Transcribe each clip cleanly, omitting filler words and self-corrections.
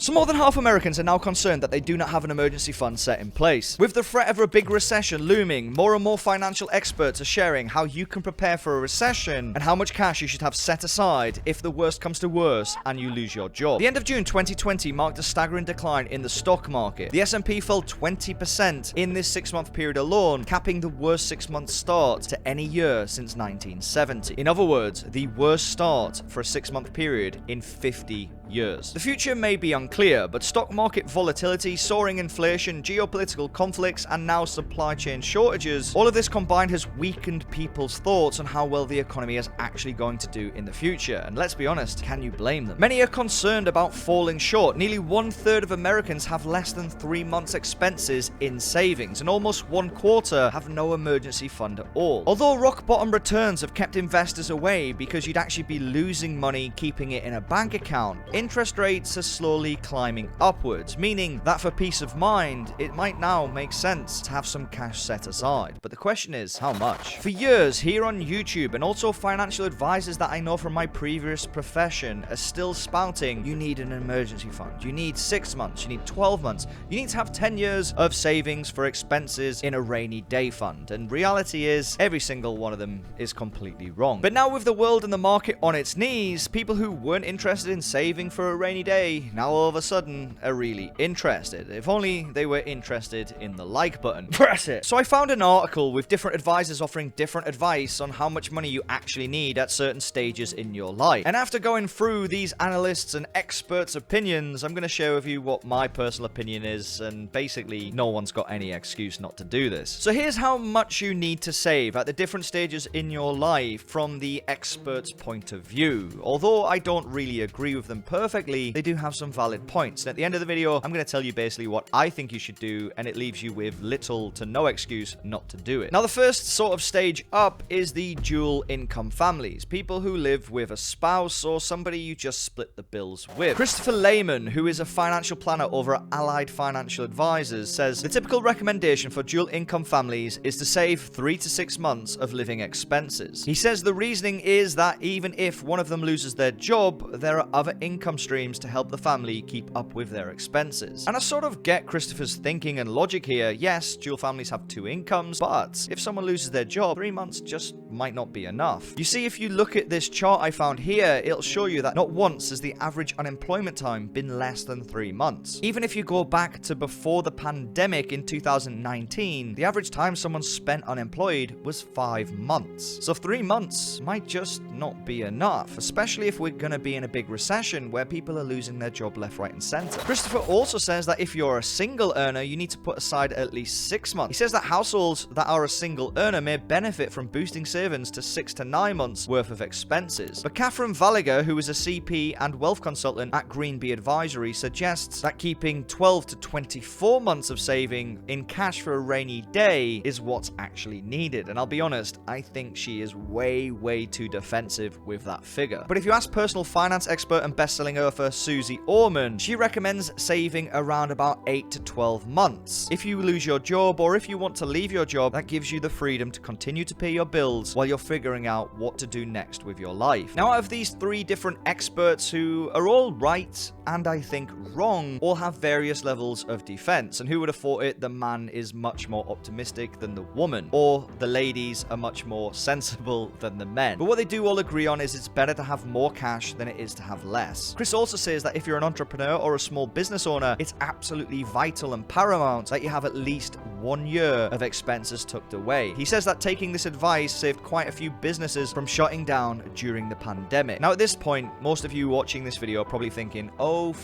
So more than half Americans are now concerned that they do not have an emergency fund set in place. With the threat of a big recession looming, more and more financial experts are sharing how you can prepare for a recession and how much cash you should have set aside if the worst comes to worst and you lose your job. The end of June 2020 marked a staggering decline in the stock market. The S&P fell 20% in this 6-month period alone, capping the worst 6-month start to any year since 1970. In other words, the worst start for a 6-month period in 50 years. The future may be unclear, but stock market volatility, soaring inflation, geopolitical conflicts, and now supply chain shortages, all of this combined has weakened people's thoughts on how well the economy is actually going to do in the future. And let's be honest, can you blame them? Many are concerned about falling short. Nearly 1/3 of Americans have less than 3 months' expenses in savings, and almost 1/4 have no emergency fund at all. Although rock bottom returns have kept investors away because you'd actually be losing money keeping it in a bank account, interest rates are slowly climbing upwards, meaning that for peace of mind, it might now make sense to have some cash set aside. But the question is, how much? For years, here on YouTube, and also financial advisors that I know from my previous profession are still spouting, you need an emergency fund. You need 6 months. You need 12 months. You need to have 10 years of savings for expenses in a rainy day fund. And reality is, every single one of them is completely wrong. But now with the world and the market on its knees, people who weren't interested in saving for a rainy day now all of a sudden are really interested. If only they were interested in the like button. Press it! So I found an article with different advisors offering different advice on how much money you actually need at certain stages in your life. And after going through these analysts and experts' opinions, I'm going to share with you what my personal opinion is, and basically no one's got any excuse not to do this. So here's how much you need to save at the different stages in your life from the experts' point of view. Although I don't really agree with them perfectly, they do have some valid points. And at the end of the video, I'm going to tell you basically what I think you should do, and it leaves you with little to no excuse not to do it. Now, the first sort of stage up is the dual income families, people who live with a spouse or somebody you just split the bills with. Christopher Lehman, who is a financial planner over at Allied Financial Advisors, says the typical recommendation for dual income families is to save 3 to 6 months of living expenses. He says the reasoning is that even if one of them loses their job, there are other income streams to help the family keep up with their expenses. And I sort of get Christopher's thinking and logic here. Yes, dual families have 2 incomes, but if someone loses their job, 3 months just might not be enough. You see, if you look at this chart I found here, it'll show you that not once has the average unemployment time been less than 3 months. Even if you go back to before the pandemic in 2019, the average time someone spent unemployed was 5 months. So 3 months might just not be enough, especially if we're going to be in a big recession where people are losing their job left, right, and center. Christopher also says that if you're a single earner, you need to put aside at least 6 months. He says that households that are a single earner may benefit from boosting savings to 6 to 9 months worth of expenses. But Catherine Valliger, who is a CP and wealth consultant at Greenby Advisory, suggests that keeping 12 to 24 months of saving in cash for a rainy day is what's actually needed. And I'll be honest, I think she is way too defensive with that figure. But if you ask personal finance expert and best-selling author Susie Orman, she recommends saving around about 8 to 12 months. If you lose your job or if you want to leave your job, that gives you the freedom to continue to pay your bills while you're figuring out what to do next with your life. Now, out of these 3 different experts who are all right and I think wrong, all have various levels of defense. And who would have thought it? The man is much more optimistic than the woman, or the ladies are much more sensible than the men. But what they do all agree on is it's better to have more cash than it is to have less. Chris also says that if you're an entrepreneur or a small business owner, it's absolutely vital and paramount that you have at least 1 year of expenses tucked away. He says that taking this advice saved quite a few businesses from shutting down during the pandemic. Now, at this point, most of you watching this video are probably thinking, oh,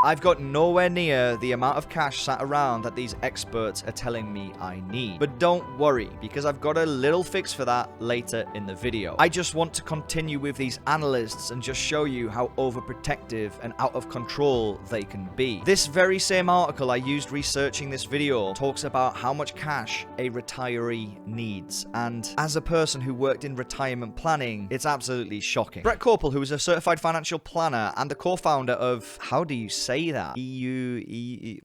I've got nowhere near the amount of cash sat around that these experts are telling me I need. But don't worry, because I've got a little fix for that later in the video. I just want to continue with these analysts and just show you how overprotective and out of control they can be. This very same article I used researching this video talks about how how much cash a retiree needs. And as a person who worked in retirement planning, it's absolutely shocking. Brett Corporal, who is a certified financial planner and the co-founder of, how do you say that? Eudaimonia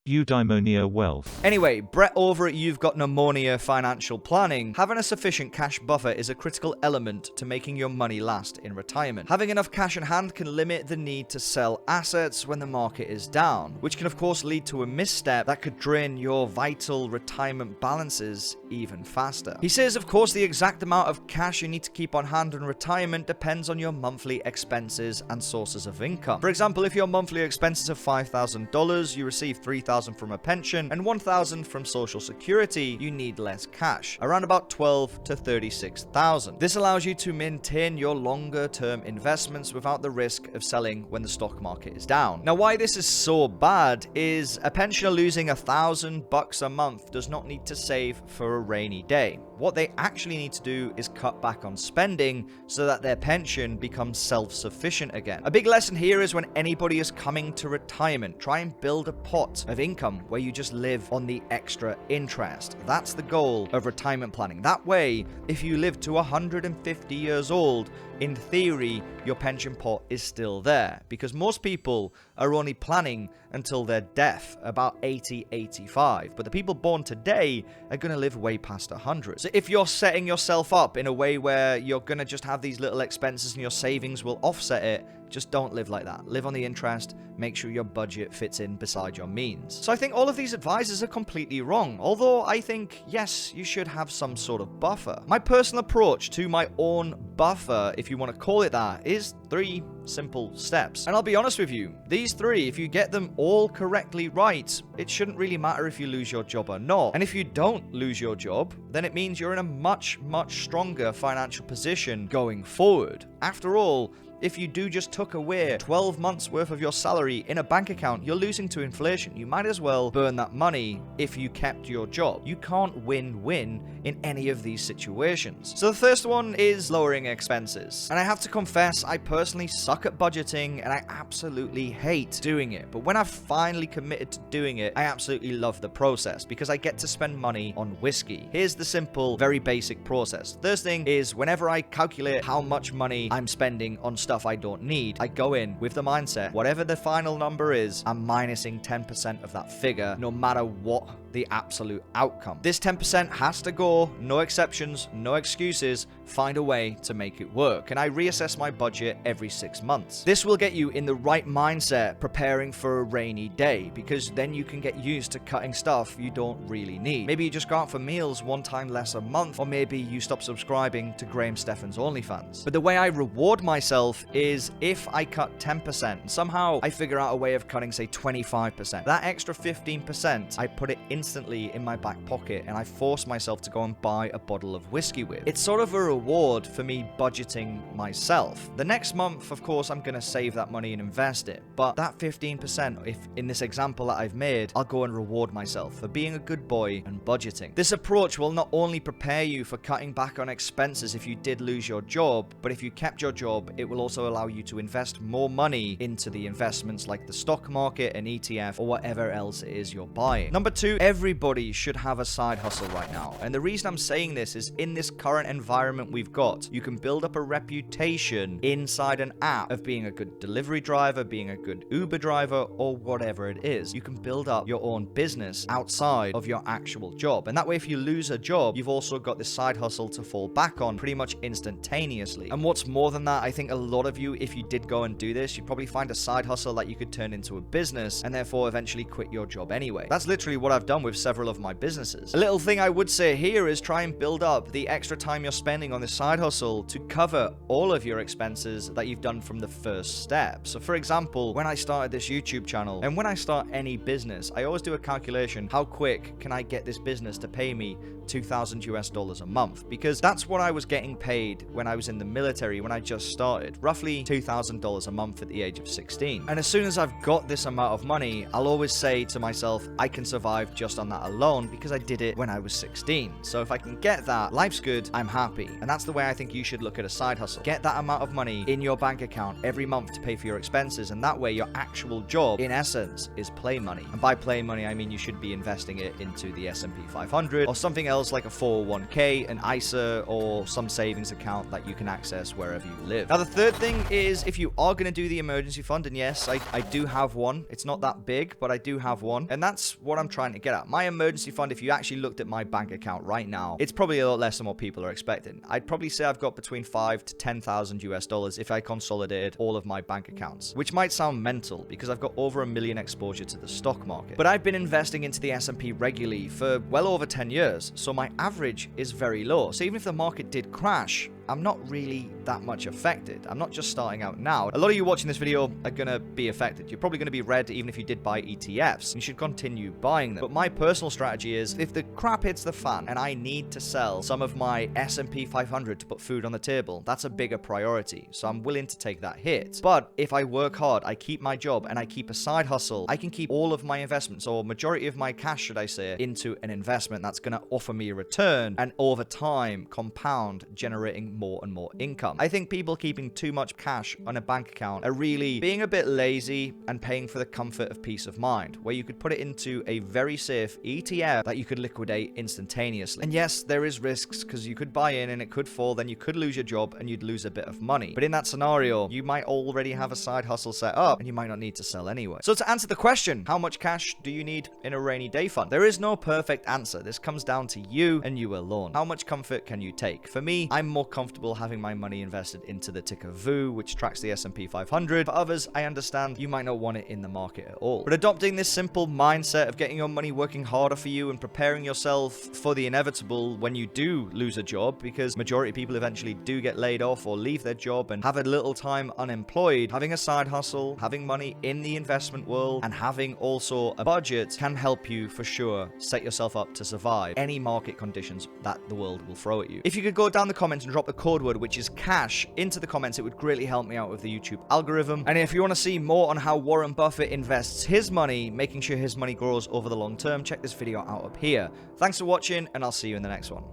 Wealth. Anyway, Brett over at You've Got Pneumonia Financial Planning, having a sufficient cash buffer is a critical element to making your money last in retirement. Having enough cash in hand can limit the need to sell assets when the market is down, which can of course lead to a misstep that could drain your vital retirement balances even faster. He says, of course, the exact amount of cash you need to keep on hand in retirement depends on your monthly expenses and sources of income. For example, if your monthly expenses are $5,000, you receive $3,000 from a pension and $1,000 from Social Security, you need less cash, around about $12,000 to $36,000. This allows you to maintain your longer term investments without the risk of selling when the stock market is down. Now, why this is so bad is a pensioner losing $1,000 a month does not need to save for a rainy day. What they actually need to do is cut back on spending so that their pension becomes self-sufficient again. A big lesson here is when anybody is coming to retirement, try and build a pot of income where you just live on the extra interest. That's the goal of retirement planning. That way, if you live to 150 years old, in theory, your pension pot is still there, because most people are only planning until their death, about 80, 85. But the people born today are going to live way past 100. So if you're setting yourself up in a way where you're going to just have these little expenses and your savings will offset it, just don't live like that. Live on the interest. Make sure your budget fits in beside your means. So I think all of these advices are completely wrong. Although I think, yes, you should have some sort of buffer. My personal approach to my own buffer, if you want to call it that, is 3 simple steps. And I'll be honest with you, these 3, if you get them all correctly right, it shouldn't really matter if you lose your job or not. And if you don't lose your job, then it means you're in a much, much stronger financial position going forward. After all, if you do just tuck away 12 months worth of your salary in a bank account, you're losing to inflation. You might as well burn that money if you kept your job. You can't win-win in any of these situations. So the first one is lowering expenses. And I have to confess, I personally suck at budgeting and I absolutely hate doing it. But when I've finally committed to doing it, I absolutely love the process because I get to spend money on whiskey. Here's the simple, very basic process. First thing is whenever I calculate how much money I'm spending on stuff I don't need, I go in with the mindset, whatever the final number is, I'm minusing 10% of that figure, no matter what the absolute outcome. This 10% has to go, no exceptions, no excuses, find a way to make it work. And I reassess my budget every 6 months. This will get you in the right mindset, preparing for a rainy day, because then you can get used to cutting stuff you don't really need. Maybe you just go out for meals 1 time less a month, or maybe you stop subscribing to Graham Stephan's OnlyFans. But the way I reward myself is if I cut 10% and somehow I figure out a way of cutting, say, 25%, that extra 15%, I put it instantly in my back pocket and I force myself to go and buy a bottle of whiskey with. It's sort of a reward for me budgeting myself. The next month, of course, I'm going to save that money and invest it. But that 15%, if in this example that I've made, I'll go and reward myself for being a good boy and budgeting. This approach will not only prepare you for cutting back on expenses if you did lose your job, but if you kept your job, it will also allow you to invest more money into the investments like the stock market, an ETF, or whatever else it is you're buying. Number 2, everybody should have a side hustle right now. And the reason I'm saying this is in this current environment we've got, you can build up a reputation inside an app of being a good delivery driver, being a good Uber driver, or whatever it is. You can build up your own business outside of your actual job. And that way, if you lose a job, you've also got this side hustle to fall back on pretty much instantaneously. And what's more than that, I think a lot of you, if you did go and do this, you'd probably find a side hustle that you could turn into a business and therefore eventually quit your job anyway. That's literally what I've done with several of my businesses. A little thing I would say here is try and build up the extra time you're spending on this side hustle to cover all of your expenses that you've done from the first step. So for example, when I started this YouTube channel and when I start any business, I always do a calculation, how quick can I get this business to pay me $2,000 a month? Because that's what I was getting paid when I was in the military when I just started, roughly $2,000 a month at the age of 16. And as soon as I've got this amount of money, I'll always say to myself, I can survive just just on that alone because I did it when I was 16. So if I can get that, life's good, I'm happy. And that's the way I think you should look at a side hustle. Get that amount of money in your bank account every month to pay for your expenses, and that way your actual job, in essence, is play money. And by play money, I mean you should be investing it into the S&P 500 or something else like a 401k, an ISA, or some savings account that you can access wherever you live. Now, the third thing is, if you are going to do the emergency fund, and yes, I do have one. It's not that big, but I do have one. And that's what I'm trying to get at. My emergency fund, if you actually looked at my bank account right now, it's probably a lot less than what people are expecting. I'd probably say I've got between $5,000 to $10,000 US if I consolidated all of my bank accounts, which might sound mental because I've got over $1 million exposure to the stock market. But I've been investing into the S&P regularly for well over 10 years, so my average is very low. So even if the market did crash, I'm not really that much affected. I'm not just starting out now. A lot of you watching this video are going to be affected. You're probably going to be red even if you did buy ETFs. You should continue buying them. But my personal strategy is, if the crap hits the fan and I need to sell some of my S&P 500 to put food on the table, that's a bigger priority. So I'm willing to take that hit. But if I work hard, I keep my job, and I keep a side hustle, I can keep all of my investments, or majority of my cash, should I say, into an investment that's going to offer me a return and over time compound, generating more and more income. I think people keeping too much cash on a bank account are really being a bit lazy and paying for the comfort of peace of mind, where you could put it into a very safe ETF that you could liquidate instantaneously. And yes, there is risks because you could buy in and it could fall, then you could lose your job and you'd lose a bit of money. But in that scenario, you might already have a side hustle set up and you might not need to sell anyway. So to answer the question, how much cash do you need in a rainy day fund? There is no perfect answer. This comes down to you and you alone. How much comfort can you take? For me, I'm more comfortable having my money invested into the ticker VOO, which tracks the S&P 500. For others, I understand you might not want it in the market at all. But adopting this simple mindset of getting your money working harder for you and preparing yourself for the inevitable when you do lose a job, because majority of people eventually do get laid off or leave their job and have a little time unemployed, having a side hustle, having money in the investment world, and having also a budget can help you for sure set yourself up to survive any market conditions that the world will throw at you. If you could go down the comments and drop the code word, which is cash, into the comments, it would greatly help me out with the YouTube algorithm. And if you want to see more on how Warren Buffett invests his money, making sure his money grows over the long term, check this video out up here. Thanks for watching, and I'll see you in the next one.